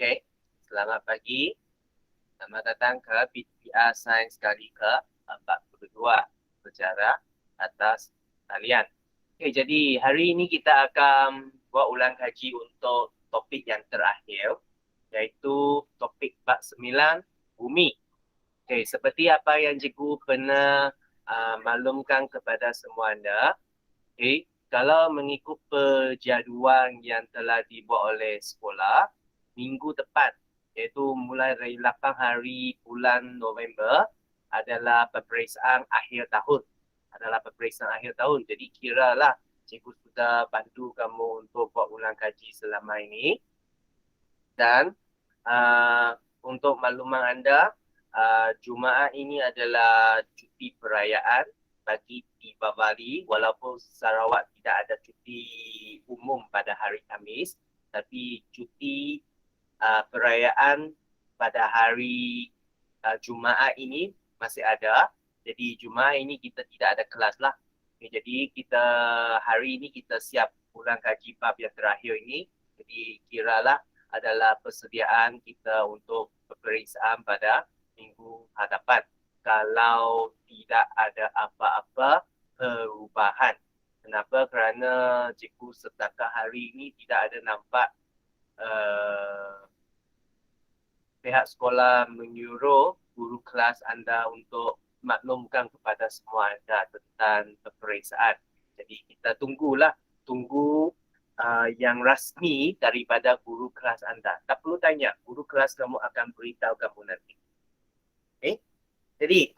Okey, selamat pagi. Selamat datang ke PTR Sains kali ke-42 sejarah atas talian. Okey, jadi hari ini kita akan buat ulang kaji untuk topik yang terakhir, iaitu topik bab 9, bumi. Okey, seperti apa yang cikgu pernah maklumkan kepada semua anda, okey, kalau mengikut perjaduan yang telah dibuat oleh sekolah, minggu depan, iaitu mulai dari 8 hari bulan November adalah peperiksaan akhir tahun. Jadi kiralah cikgu sudah bantu kamu untuk buat ulang kaji selama ini. Dan untuk makluman anda, Jumaat ini adalah cuti perayaan bagi di Bali, walaupun Sarawak tidak ada cuti umum pada hari Khamis, tapi cuti perayaan pada hari Jumaat ini masih ada. Jadi Jumaat ini kita tidak ada kelas lah. Jadi kita hari ini kita siap ulang kaji bab yang terakhir ini. Jadi kiralah adalah persediaan kita untuk peperiksaan pada minggu hadapan. Kalau tidak ada apa-apa perubahan. Kenapa? Kerana cikgu setakat hari ini tidak ada nampak pihak sekolah menyuruh guru kelas anda untuk maklumkan kepada semua anda tentang peperiksaan. Jadi kita tunggu yang rasmi daripada guru kelas anda. Tak perlu tanya, guru kelas kamu akan beritahu kamu nanti. Okay? Jadi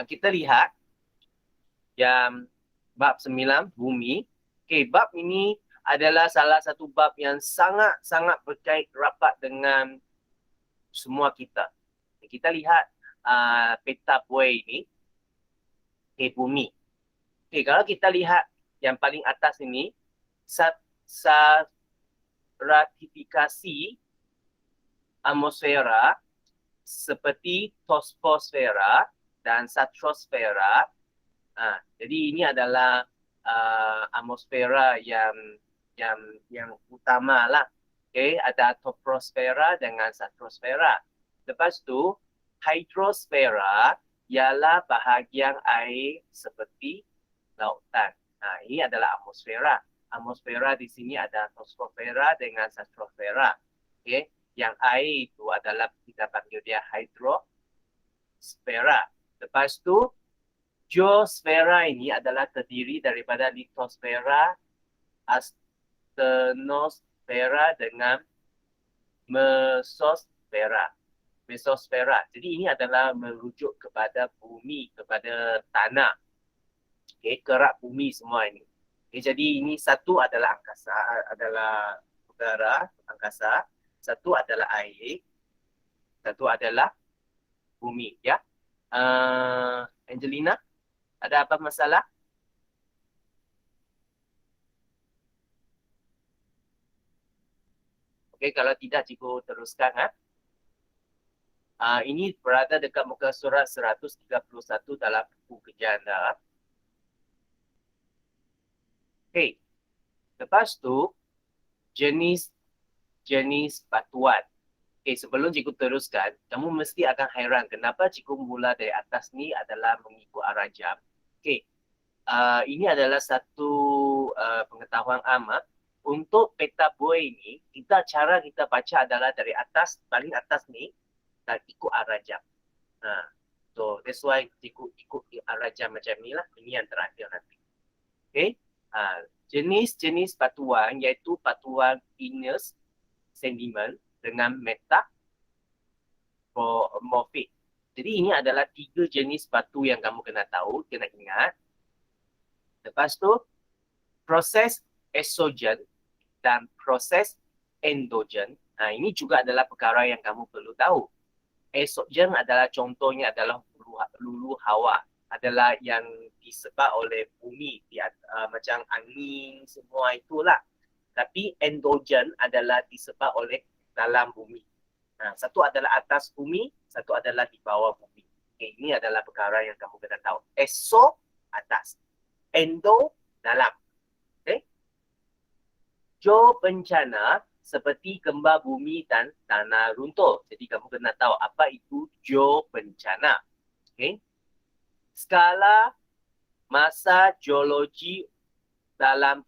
kita lihat yang bab 9, bumi. Okay, bab ini adalah salah satu bab yang sangat-sangat berkait rapat dengan semua kita. Kita lihat peta buai ini, bumi. Okay, kalau kita lihat yang paling atas ini, stratifikasi atmosfera seperti troposfera dan stratosfera. Jadi ini adalah atmosfera yang utama lah. Okay, ada troposfera dengan stratosfera. Lepas tu, hidrosfera ialah bahagian air seperti lautan. Ini adalah atmosfera. Atmosfera di sini ada troposfera dengan stratosfera. Okay, yang air itu adalah kita panggil dia hidrosfera. Lepas tu, geosfera ini adalah terdiri daripada litosfera, astenosfera dengan mesosfera. Jadi ini adalah merujuk kepada bumi, kepada tanah. Okay, kerak bumi semua ini. Okay, jadi ini satu adalah angkasa, adalah udara, angkasa. Satu adalah air. Satu adalah bumi. Ya, Angelina, ada apa masalah? Okey, kalau tidak cikgu teruskan. Ini berada dekat muka surat 131 dalam buku kerja anda. Okey, lepas tu jenis batuan. Okey, sebelum cikgu teruskan, kamu mesti akan hairan kenapa cikgu mula dari atas ni adalah mengikut arah jam. Okey, ini adalah satu pengetahuan amat. Untuk peta buai ini, cara kita baca adalah dari atas, paling atas ni, dan ikut arah jam. So that's why ikut arah jam macam ni lah. Ini yang terakhir nanti. Okay. Jenis-jenis batuan iaitu batuan igneous sediment dengan metamorphic. Jadi ini adalah 3 jenis batu yang kamu kena tahu, kena ingat. Lepas tu, proses exogen dan proses endogen. Ini juga adalah perkara yang kamu perlu tahu. Exogen adalah contohnya adalah lulu hawa, adalah yang disebabkan oleh bumi, macam angin semua itulah. Tapi endogen adalah disebabkan oleh dalam bumi. Satu adalah atas bumi, satu adalah di bawah bumi. Okay, ini adalah perkara yang kamu kena tahu. Exo atas, endo dalam. Okay. Jo bencana seperti gempa bumi dan tanah runtuh. Jadi kamu kena tahu apa itu geobencana. Okay. Skala masa geologi dalam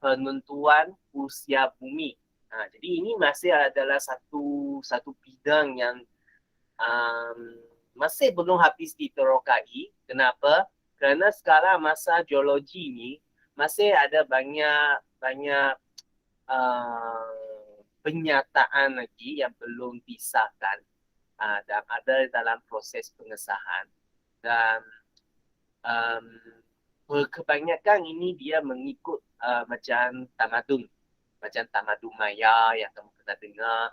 penentuan usia bumi. Jadi ini masih adalah satu bidang yang masih belum habis diterokai. Kenapa? Kerana skala masa geologi ini masih ada banyak penyataan lagi yang belum disahkan dan ada dalam proses pengesahan. Dan kebanyakan ini dia mengikut macam tamadun Maya yang kamu pernah dengar.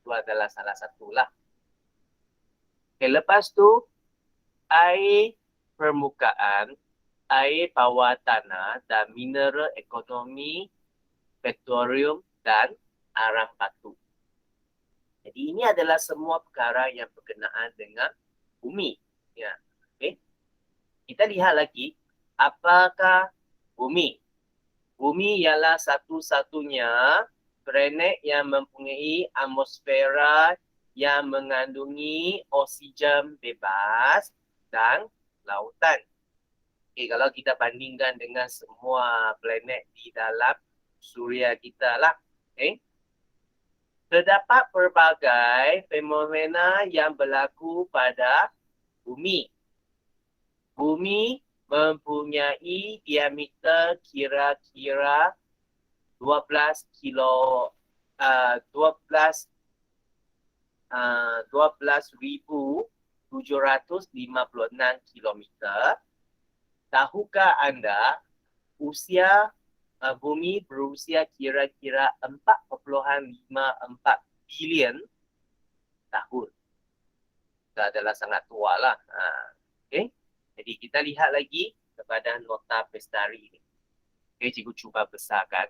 Itu adalah salah satulah. Okay, lepas tu air permukaan, air bawah tanah dan mineral ekonomi, petroleum dan arang batu. Jadi ini adalah semua perkara yang berkenaan dengan bumi. Ya, okay. Kita lihat lagi, apakah bumi? Bumi ialah satu-satunya planet yang mempunyai atmosfera yang mengandungi oksigen bebas dan lautan. Okay, kalau kita bandingkan dengan semua planet di dalam suria kita lah. Okay. Terdapat pelbagai fenomena yang berlaku pada bumi. Bumi mempunyai diameter kira-kira 12,756 kilometer. Tahukah anda usia bumi berusia kira-kira 4,54 bilion tahun. Itu adalah sangat tua lah. Okay. Jadi kita lihat lagi kepada nota Pestari ini. Okay, cikgu cuba besarkan.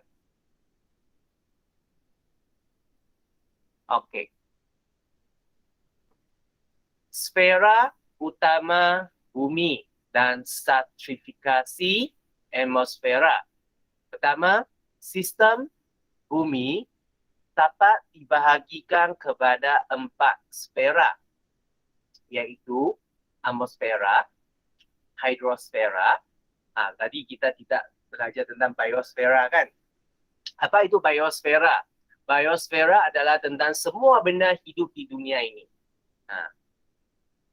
Okay. Sfera utama bumi dan stratifikasi atmosfera. Pertama, sistem bumi dapat dibahagikan kepada 4 sfera, iaitu atmosfera, hidrosfera. Tadi kita tidak belajar tentang biosfera kan? Apa itu biosfera? Biosfera adalah tentang semua benda hidup di dunia ini.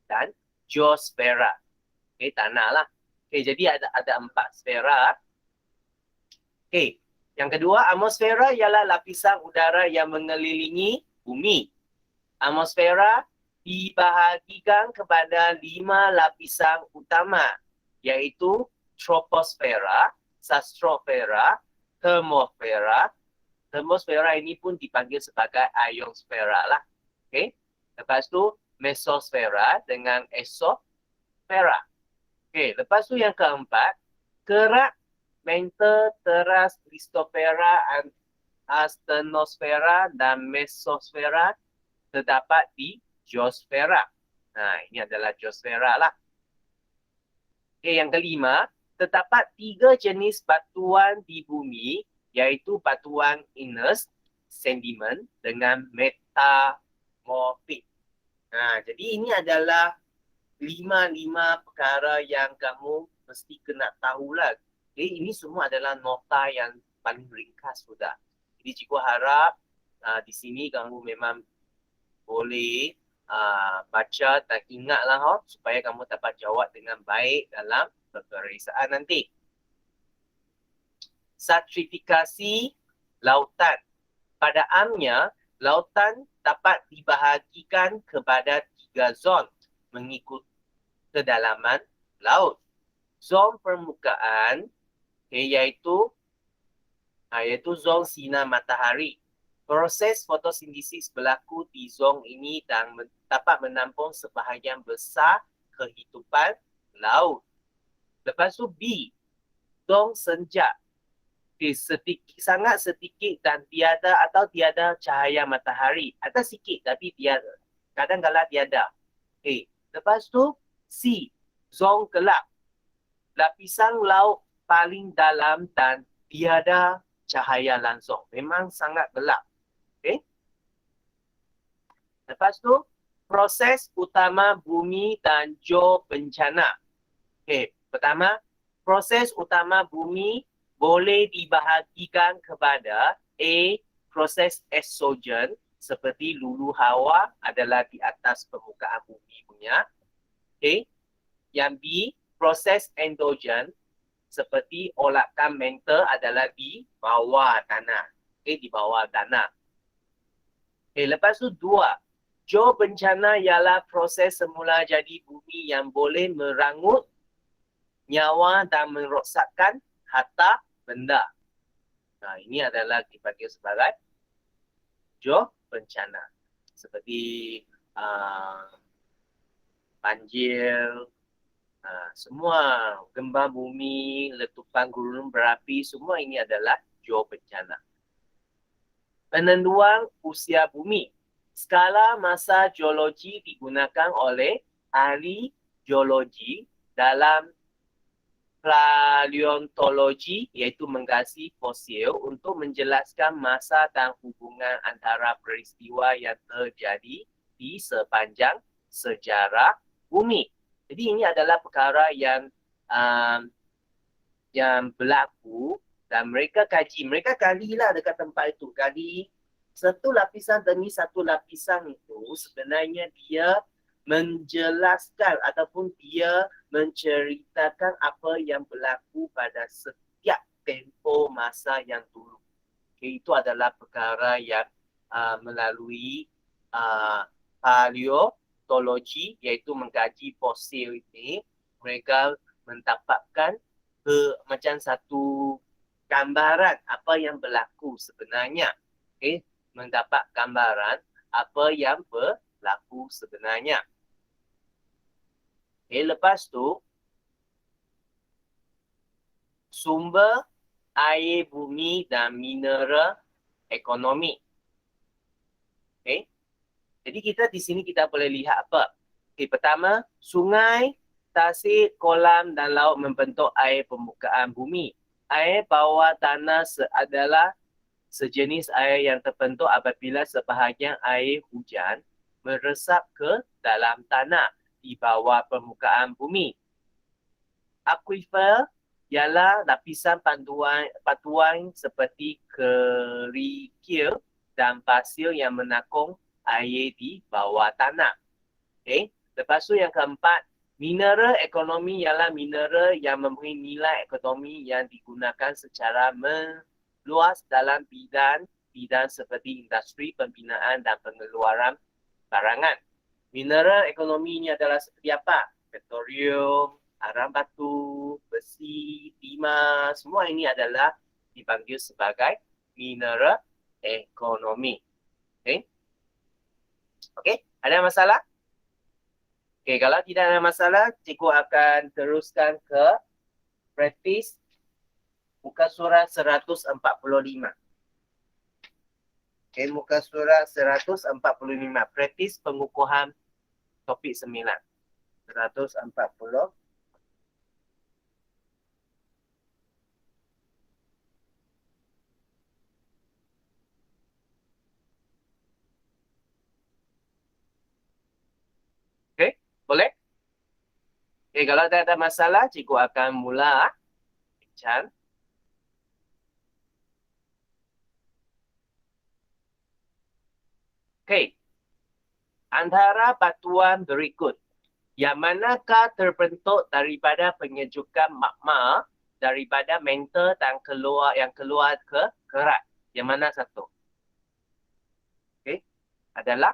Dan geosfera, okay, tanah lah. Okay, jadi ada 4 sfera. Okay. Yang kedua, atmosfera ialah lapisan udara yang mengelilingi bumi. Atmosfera dibahagikan kepada 5 lapisan utama, iaitu troposfera, stratosfera, termosfera. Termosfera ini pun dipanggil sebagai ionosfera lah. Okay. Lepas tu mesosfera dengan exosfera. Okay. Lepas tu yang keempat, kerak, mantle, teras, listosfera, astenosfera dan mesosfera terdapat di geosfera. Ini adalah geosfera lah. Okay, yang kelima, terdapat 3 jenis batuan di bumi, iaitu batuan igneous, sedimen dengan metamorfik. Jadi ini adalah 5 perkara yang kamu mesti kena tahulah. Okay, ini semua adalah nota yang paling ringkas sudah. Jadi cikgu harap di sini kamu memang boleh baca dan ingatlah supaya kamu dapat jawab dengan baik dalam peperiksaan nanti. Stratifikasi lautan. Pada amnya, lautan dapat dibahagikan kepada 3 zon mengikut kedalaman laut. Zon permukaan, iaitu zon sinar matahari. Proses fotosintesis berlaku di zon ini dan dapat menampung sebahagian besar kehidupan laut. Lepas tu B, zon senja. Sangat sedikit dan tiada cahaya matahari. Ada sikit tapi tiada. Kadang-kadang tiada. Lepas tu C, zon gelap. Lapisan laut paling dalam dan tiada cahaya langsung. Memang sangat gelap. Okay. Lepas tu, proses utama bumi dan jo bencana. Okay. Pertama, proses utama bumi boleh dibahagikan kepada A. Proses exogen seperti lulu hawa adalah di atas permukaan bumi punya. Okay. Yang B. Proses endogen seperti olakan mental adalah di bawah tanah. Okay, di bawah tanah. Okay, lepas tu 2. Jo bencana ialah proses semula jadi bumi yang boleh merangut nyawa dan merosakkan harta benda. Nah, ini adalah dipanggil sebagai jo bencana. Seperti banjir, semua gempa bumi, letupan gunung berapi, semua ini adalah jo bencana. Penentuan usia bumi. Skala masa geologi digunakan oleh ahli geologi dalam paleontologi, iaitu mengkaji fosil untuk menjelaskan masa dan hubungan antara peristiwa yang terjadi di sepanjang sejarah bumi. Jadi ini adalah perkara yang berlaku dan mereka kaji. Mereka galilah dekat tempat itu. Gali satu lapisan demi satu lapisan itu sebenarnya dia menjelaskan ataupun dia menceritakan apa yang berlaku pada setiap tempoh masa yang dulu. Okay, itu adalah perkara yang melalui paleontologi, iaitu mengkaji fosil ini, mereka mendapatkan macam satu gambaran apa yang berlaku sebenarnya. Okay, mendapat gambaran apa yang berlaku sebenarnya. Okay, lepas tu sumber air bumi dan mineral ekonomi. Okay. Jadi kita di sini kita boleh lihat apa? Okay, pertama, sungai, tasik, kolam dan laut membentuk air permukaan bumi. Air bawah tanah adalah sejenis air yang terbentuk apabila sebahagian air hujan meresap ke dalam tanah di bawah permukaan bumi. Aquifer ialah lapisan batuan seperti kerikil dan pasir yang menakung air di bawah tanah. Okay. Lepas tu yang keempat, mineral ekonomi ialah mineral yang memberi nilai ekonomi yang digunakan secara meluas dalam bidang seperti industri, pembinaan dan pengeluaran barangan. Mineral ekonomi ini adalah seperti apa? Petroleum, arang batu, besi, timah, semua ini adalah dipanggil sebagai mineral ekonomi. Okay? Okay, ada masalah? Okay, kalau tidak ada masalah, cikgu akan teruskan ke praktis muka surat 145. Okay, muka surat 145. Praktis pengukuhan topik 9. 140. Okay, boleh? Okay, kalau tak ada masalah, cikgu akan mula bincang. Okay, antara batuan berikut, yang manakah terbentuk daripada penyejukan magma daripada mantle dan yang keluar ke kerat? Yang mana satu? Okay, adalah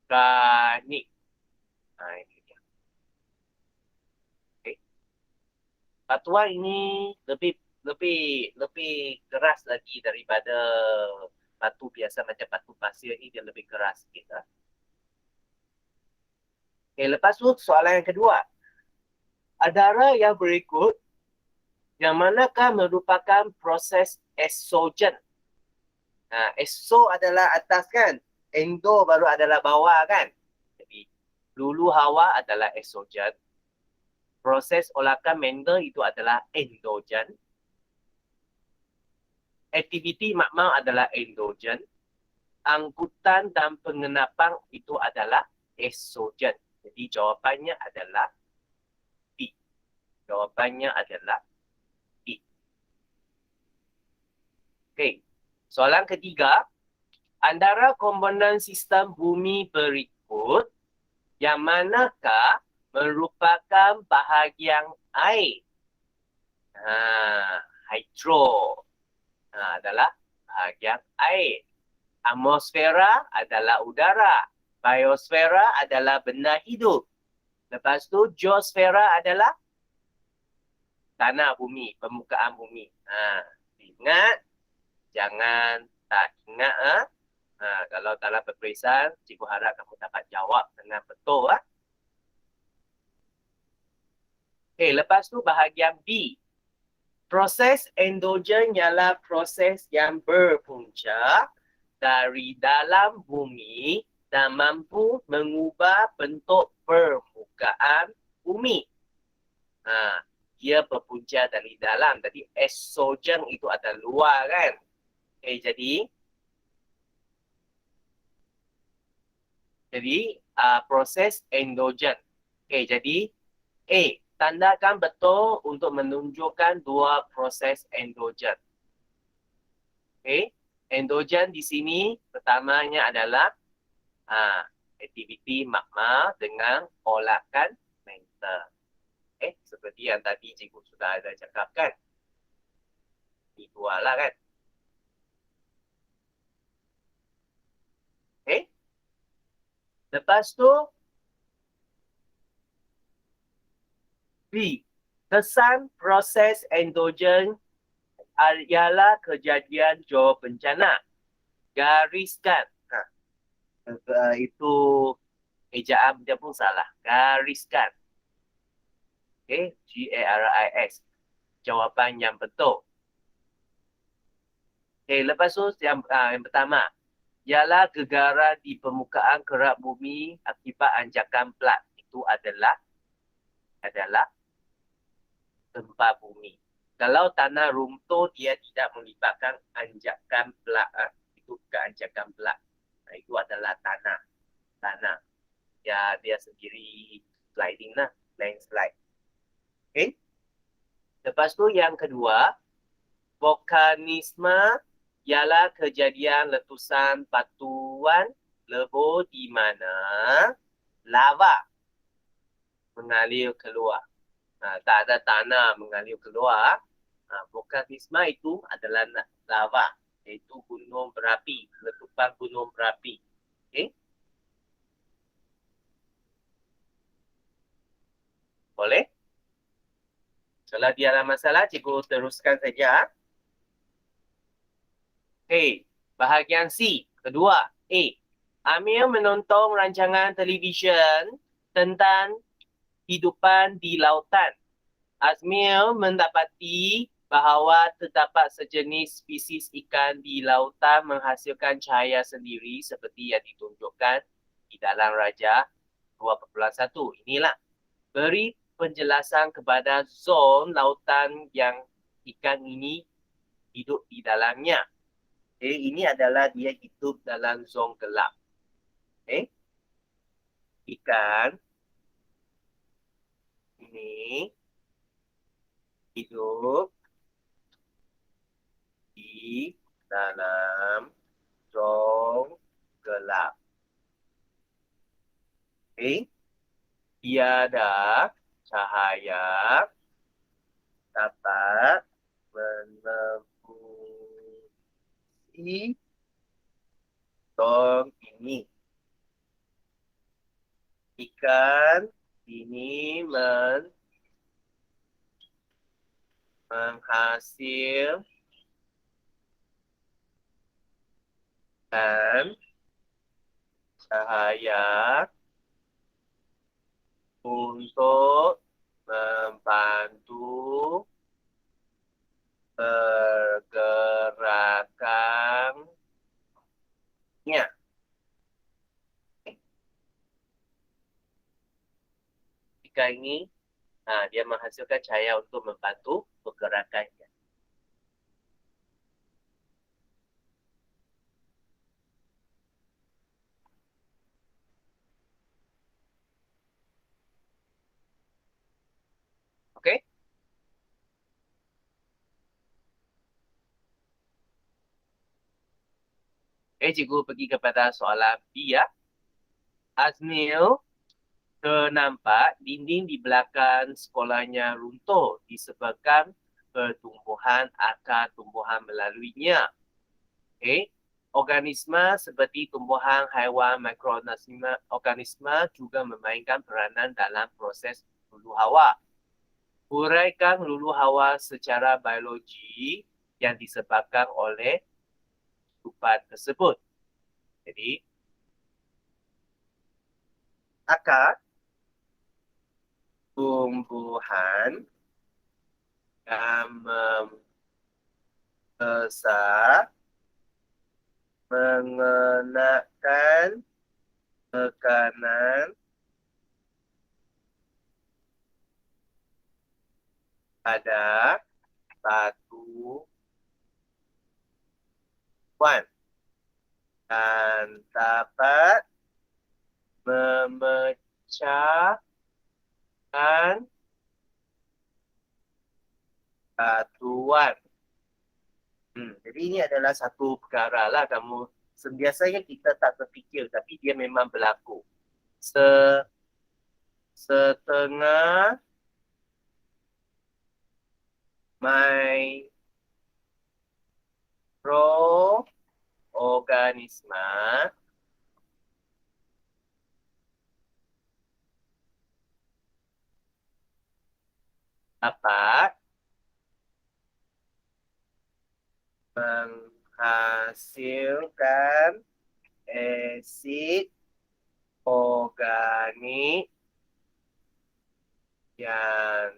granik. Ini dia. Okay. Batuan ini lebih keras lagi daripada batu biasa, macam batu pasir ini dia lebih keras sikit. Okay, lepas tu soalan yang kedua. Antara yang berikut, yang manakah merupakan proses exogen? Exo adalah atas kan? Endo baru adalah bawah kan? Jadi lulu hawa adalah exogen. Proses olakan mental itu adalah endogen. aktiviti makmal adalah endogen. Angkutan dan pengenapan itu adalah estrogen. Jadi jawapannya adalah B. Jawapannya adalah B. Okey. Soalan ketiga, antara komponen sistem bumi berikut, yang manakah merupakan bahagian air? Hidro adalah bahagian air. Atmosfera adalah udara. Biosfera adalah benda hidup. Lepas tu geosfera adalah tanah bumi, permukaan bumi. Ingat, jangan tak ingat. Kalau dalam peperiksaan, cikgu harap kamu dapat jawab dengan betul. Okay, lepas tu bahagian B. Proses endogen ialah proses yang berpunca dari dalam bumi dan mampu mengubah bentuk permukaan bumi. Dia berpunca dari dalam. Jadi estrogen itu ada luar kan. Okay, jadi proses endogen. Okay, jadi A. Tandakan betul untuk menunjukkan dua proses endogen. Okay. Endogen di sini pertamanya adalah aktiviti magma dengan olakan mantle. Seperti yang tadi cikgu sudah ada cakapkan. Ini dua lah kan. Okay. Lepas tu B. Kesan proses endogen ialah kejadian geobencana. Gariskan. Itu ejaan dia pun salah. Gariskan. Okay. G-A-R-I-S. Jawapan yang betul. Okay. Lepas tu yang pertama. Ialah gegaran di permukaan kerak bumi akibat anjakan plat. Itu adalah gempa bumi. Kalau tanah runtuh, dia tidak melibatkan anjakan plat. Itu bukan anjakan plat. Itu adalah tanah. Ya, dia sendiri sliding lah. Landslide. Okay. Lepas tu yang kedua, vulkanisme ialah kejadian letusan batuan lebur di mana lava mengalir keluar. Tak ada tanah mengalir keluar. Vulkanisme itu adalah lava, iaitu gunung berapi, letupan gunung berapi. Okay? Boleh? Kalau dia ada masalah, cikgu teruskan saja. Okay, bahagian C, kedua, A. Amir menonton rancangan televisyen tentang kehidupan di lautan. Azmir mendapati bahawa terdapat sejenis spesies ikan di lautan menghasilkan cahaya sendiri seperti yang ditunjukkan di dalam Raja 2.1. Inilah. Beri penjelasan kepada zon lautan yang ikan ini hidup di dalamnya. Ini adalah dia hidup dalam zon gelap. Ikan ini hidup di dalam zon gelap. Tiada cahaya dapat menembusi zon ini. Ikan ini menghasilkan cahaya untuk membantu pergerakannya. Ikan ini dia menghasilkan cahaya untuk membantu pergerakannya. Cikgu pergi kepada soalan B ya. Azmil nampak dinding di belakang sekolahnya runtuh disebabkan pertumbuhan akar tumbuhan melaluinya. Organisma seperti tumbuhan, haiwan, mikroorganisma juga memainkan peranan dalam proses lulu hawa. Huraikan lulu hawa secara biologi yang disebabkan oleh kehidupan tersebut. Jadi, akar tumbuhan yang membesar mengenakan tekanan pada satu puan dan dapat memecahkan satuan. Jadi ini adalah satu perkara lah kamu. Biasanya kita tak terfikir tapi dia memang berlaku. Setengah mikroorganisma dapat menghasilkan asid organik yang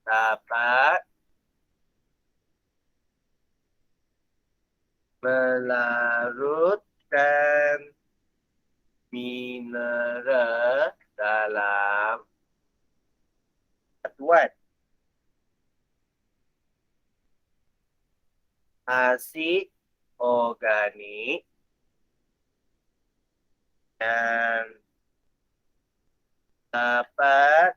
dapat melarutkan mineral dalam satuan. Asid organik yang dapat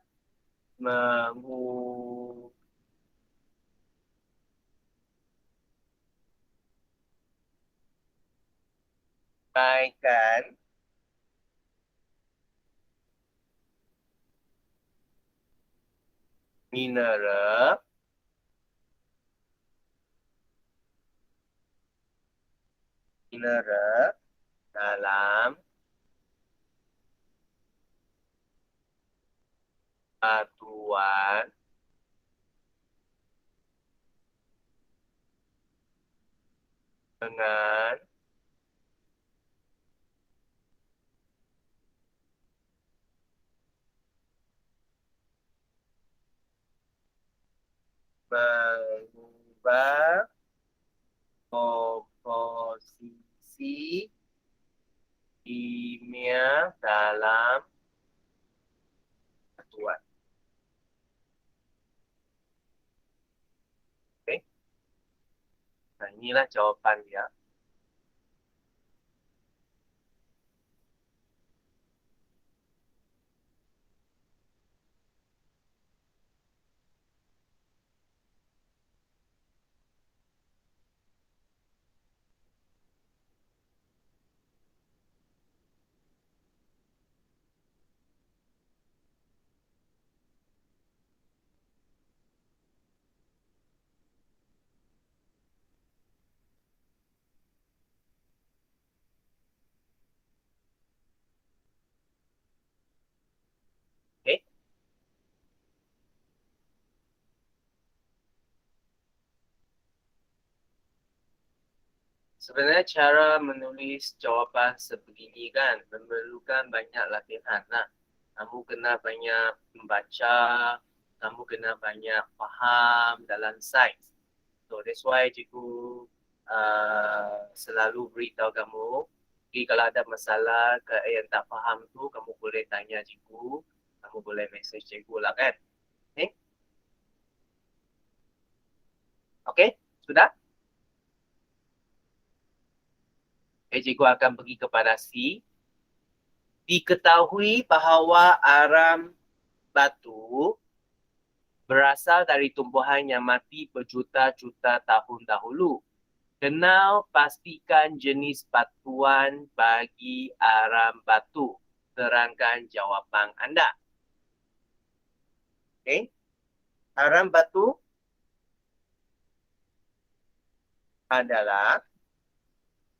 menguraikan mineral dalam satuan dengan mengubah komposisi kimia dalam satuan. Okey. Nah, inilah jawapan dia. Okey. Sebenarnya cara menulis jawapan sebegini kan memerlukan banyak latihan lah. Kamu kena banyak membaca, kamu kena banyak faham dalam sains. So that's why cikgu selalu beritahu kamu, jadi kalau ada masalah yang tak faham tu, kamu boleh tanya cikgu, kamu boleh message cikgu lah kan. Okay? Okay? Sudah? Cikgu akan pergi kepada C. Diketahui bahawa aram batu berasal dari tumbuhan yang mati berjuta-juta tahun dahulu. Kenal pastikan jenis batuan bagi aram batu. Terangkan jawapan anda. Okey. Aram batu adalah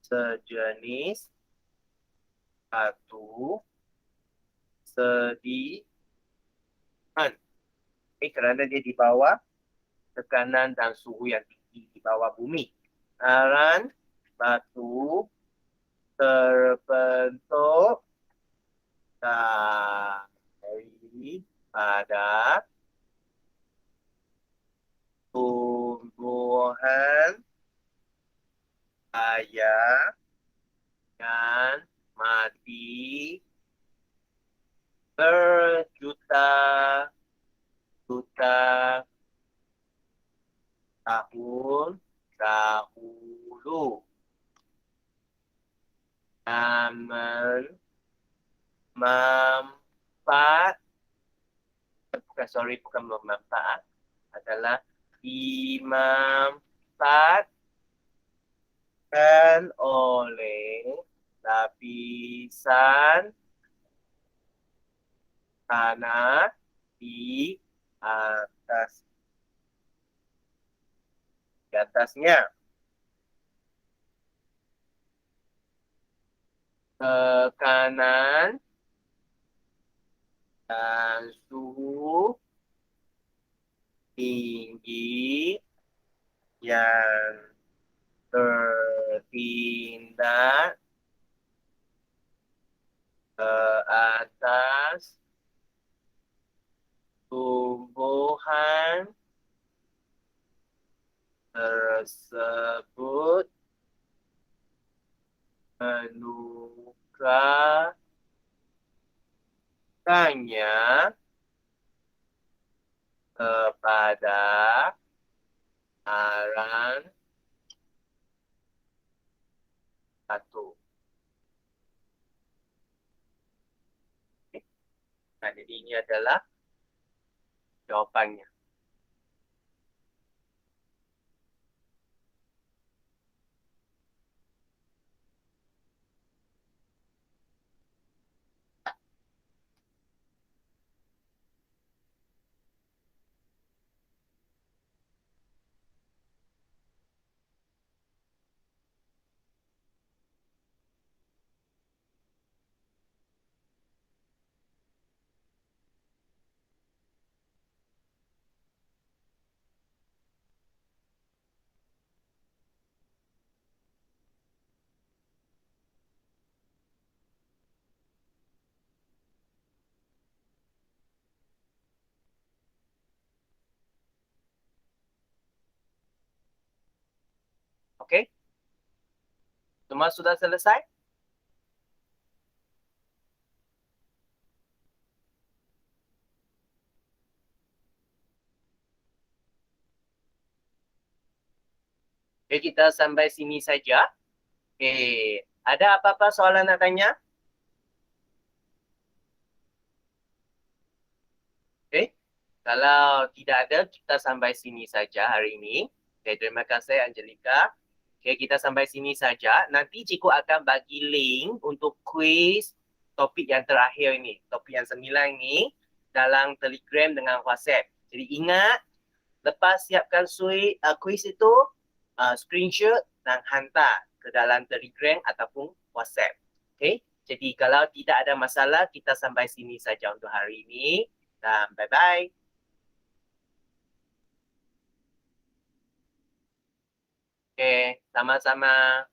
sejenis batu sediman. Kerana dia di bawah tekanan dan suhu yang tinggi di bawah bumi. Aram batu terbentuk daripada tumbuhan ayah dan mati berjuta-juta tahun dahulu. Namun manfaat, bukan memanfaat, adalah dimanfaatkan oleh lapisan tanah di atasnya. Tekanan dan suhu tinggi yang bertindak ke atas tumbuhan tersebut menukarkannya kepada aram batu. Nah, jadi ini adalah jawapannya. Okey? Semua sudah selesai? Okay, kita sampai sini saja. Okay. Ada apa-apa soalan nak tanya? Okay. Kalau tidak ada, kita sampai sini saja hari ini. Okay, terima kasih Angelica. Okay, kita sampai sini saja. Nanti cikgu akan bagi link untuk kuis topik yang terakhir ini. Topik yang 9 ini dalam Telegram dengan WhatsApp. Jadi ingat, lepas siapkan kuis itu, screenshot dan hantar ke dalam Telegram ataupun WhatsApp. Okay? Jadi kalau tidak ada masalah, kita sampai sini saja untuk hari ini. Dan bye-bye. Okay, sama-sama.